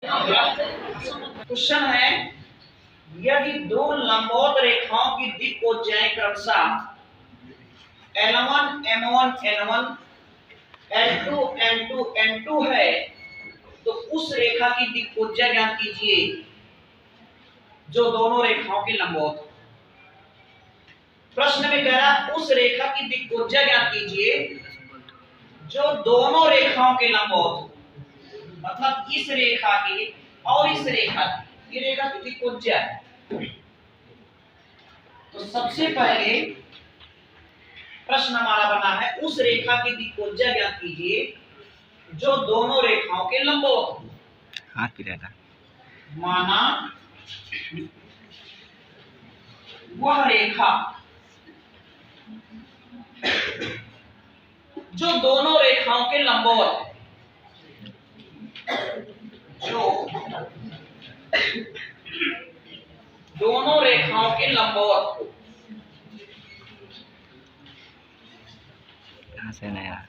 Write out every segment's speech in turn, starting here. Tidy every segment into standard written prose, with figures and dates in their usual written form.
Question है, यदि दो लंबवत रेखाओं की दिक्कोज्याएं क्रमशः L1 M1 N1 L2 M2 N2 है तो उस रेखा की दिक्कोज्या ज्ञात कीजिए जो दोनों रेखाओं के लंबवत हो। प्रश्न में कह रहा उस रेखा की दिक्कोज्या ज्ञात कीजिए जो दोनों रेखाओं के लंबवत हो, मतलब इस रेखा की और इस रेखा की, ये रेखा की दिक्कोज्या है। तो सबसे पहले प्रश्न हमारा बना है उस रेखा की दिक्कोज्या ज्ञात कीजिए जो दोनों रेखाओं के लंबवत हो। हाथ की रेखा माना वह रेखा जो दोनों रेखाओं के लंबवत है, जो दोनों रेखाओं के लंबवत हो। कहां से नया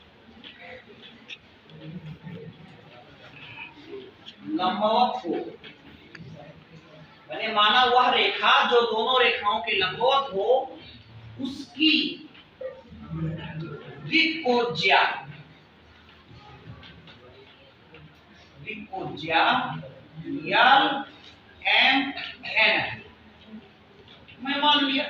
लंबवत हो मैंने माना वह रेखा जो दोनों रेखाओं के लंबवत हो उसकी दिक्कोज्या L M N मैं मान लिया।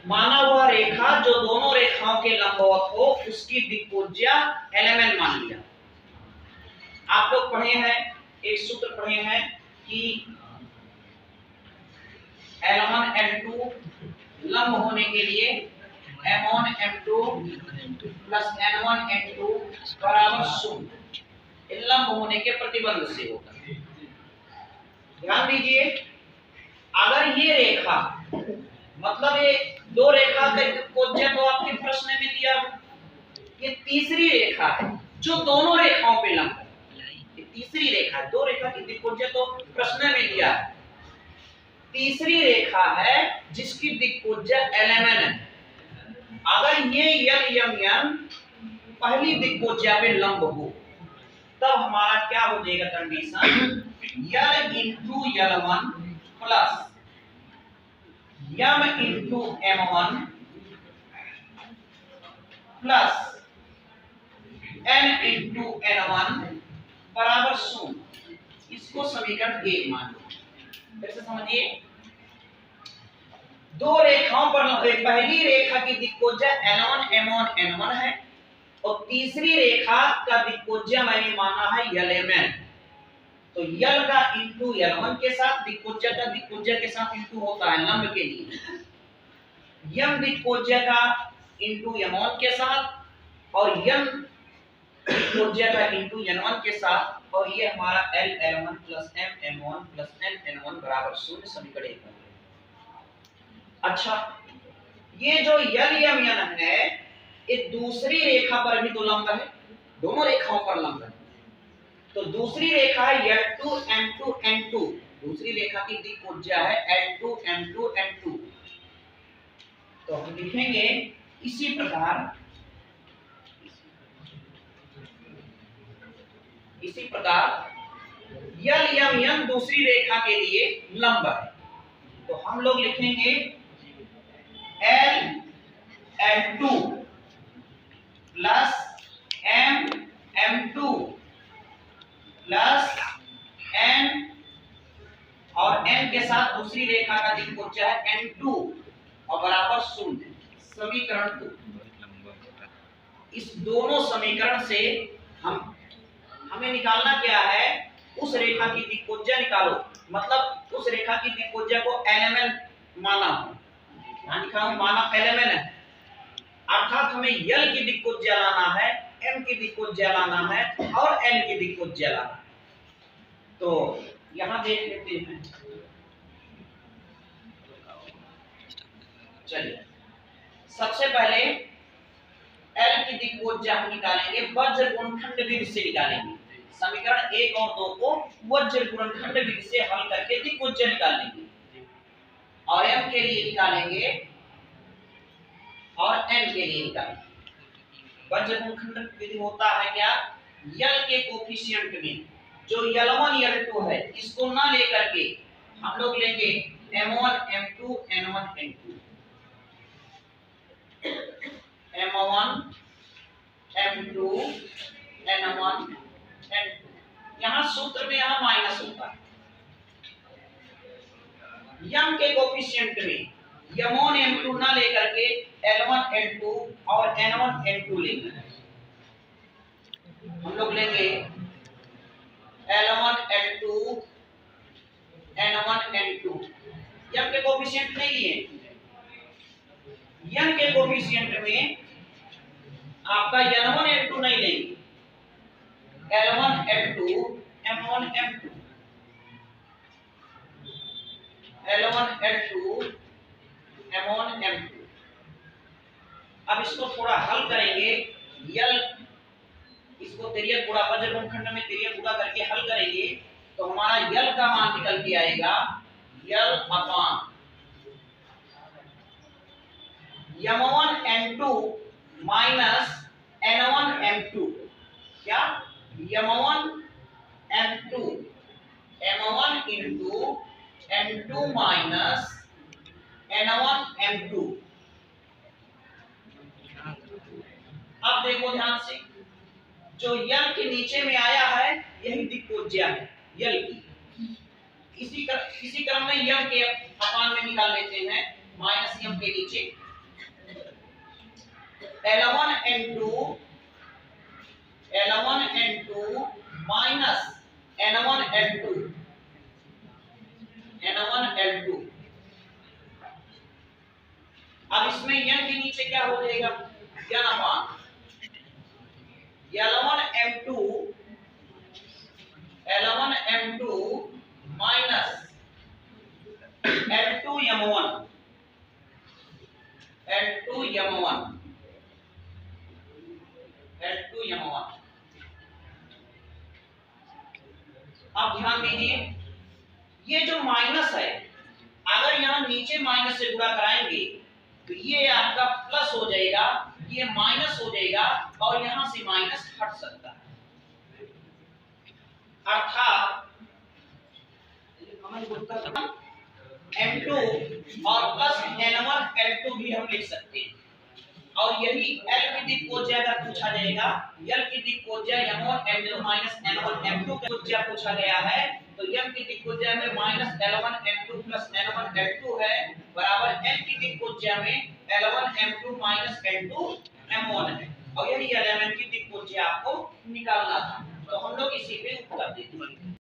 माना वह रेखा जो दोनों रेखाओं के लंबवत हो उसकी दिक्कोज्या LMN मान लिया। आप लोग पढ़े हैं, एक सूत्र पढ़े हैं कि L1 N2 लंब होने के लिए M1 M2 plus N1 N2 बराबर 0 लंब होने के प्रतिबंध से होता है। ध्यान दीजिए, अगर ये रेखा मतलब ये दो रेखा का दिक्कोज्या तो आपके प्रश्न में दिया, ये तीसरी रेखा है जो दोनों रेखाओं पे लंब है। ये तीसरी रेखा है, दो रेखा की दिक्कोज्या तो प्रश्न में दिया है। तीसरी रेखा है जिसकी दिक्कोज्या LMN है। अगर ये LMN पहली दिक्कोज्या पे लंब हो तब हमारा क्या हो जाएगा condition, L into L1 plus M into M1 plus N into N1 बराबर 0। इसको समीकरण 1 मान लो। फिर से समझिए, दो रेखाओं पर पहली रेखा की दिक्कोज्या L1 M1 N1 है और तीसरी रेखा का दिक्कोज्या मैंने माना है LMN। तो L का इंटू L1 के साथ दिक्कोज्या का दिक्कोज्या के साथ इंटू होता है लंब के लिए, M दिक्कोज्या का इंटू M1 के साथ और N दिक्कोज्या का इंटू N1 के साथ, और ये हमारा L L1 plus M M1 plus N N1 बराबर 0 समीकरण 1 है। अच्छा, ये जो L M N है ये दूसरी रेखा पर भी तो लंब है, दोनों रेखाओं पर लंब है। तो दूसरी रेखा है L2 M2 N2, दूसरी रेखा की दिक्कोज्या है L2 M2 N2। तो हम लिखेंगे इसी प्रकार L M N दूसरी रेखा के लिए लंब है। तो हम लोग लिखेंगे L L2 plus M M2 plus N और N के साथ दूसरी रेखा का दिक्कोज्या है N2 और बराबर 0 समीकरण 2। इस दोनों समीकरण से हमें निकालना क्या है, उस रेखा की दिक्कोज्या निकालो, मतलब उस रेखा की दिक्कोज्या को LMN माना हो। यहाँ लिखा है माना LMN है, अर्थात हमें L की दिक्कोज्या लाना है, M की दिक्कोज्या लाना है और N की दिक्कोज्या लाना है। तो यहां देख लेते हैं, चलिए सबसे पहले L की दिक्कोज्या हम निकालेंगे वज्र गुणनखंड विधि से निकालेंगे। समीकरण 1 और 2 को वज्र गुणनखंड विधि से हल करके दिक्कोज्या निकाल लेंगे और M के लिए निकालेंगे और N के लिए निकालेंगे। वज्र गुणनखंड विधि होता है क्या, यल के कोफिशिएंट में जो L1 L2 है इसको ना लेकर के हम लोग लेंगे M1 M2 N1 N2, M1 M2 N1 N2। यहाँ सूत्र में यहाँ माइनस होता है। यम के कोफिशिएंट में M1 M2 ना लेकर के L1 L2 और N1 N2 लेंगे। हम लोग लेंगे L1 L2 N1 N2। यम के कोफिशिएंट नहीं लिए, यम के कोफिशिएंट में आपका N1 N2 नहीं लेंगे, L1 L2 M1 M2, L1 L2 M1 M2। अब इसको थोड़ा हल करेंगे, यल इसको तिर्यक गुणा वज्र गुणखंड में तिर्यक गुणा करके हल करेंगे तो हमारा यल का मान निकल के आएगा यल अपान M1 N2 minus N1 M2। क्या M1 M2 M1 into N2 minus N1 M2। अब देखो ध्यान से, जो यल के नीचे में आया है यही दिक्कोज्या है यल की। इसी क्रम में यम के अपान में निकाल लेते हैं, माइनस यम के नीचे L1 N2 minus N1 L2। अब इसमें यम के नीचे क्या हो जाएगा, यन अपान L1 M2 minus L2 M1 अब ध्यान दीजिए, ये जो माइनस है अगर यहाँ नीचे माइनस से गुणा कराएंगे तो ये आपका प्लस हो जाएगा, ये माइनस हो जाएगा और यहां से माइनस हट सकता है। अर्थात M2 और प्लस N1 L2 भी हम लिख सकते हैं। और यही L की दिक्कोज्या अगर पूछा जाएगा, L की दिक्कोज्या M1 M2 minus N1 M2 का दिक्कोज्या पूछा गया है तो M की दिक्कोज्या में minus L1 M2 plus N1 L2 है बराबर L की दिक्कोज्या में L1 M2 minus N2 M1 है। और यही एलिमेंट की दिक्कोज्या आपको निकालना था, तो हम लोग इसी पे उत्तर देते हैं।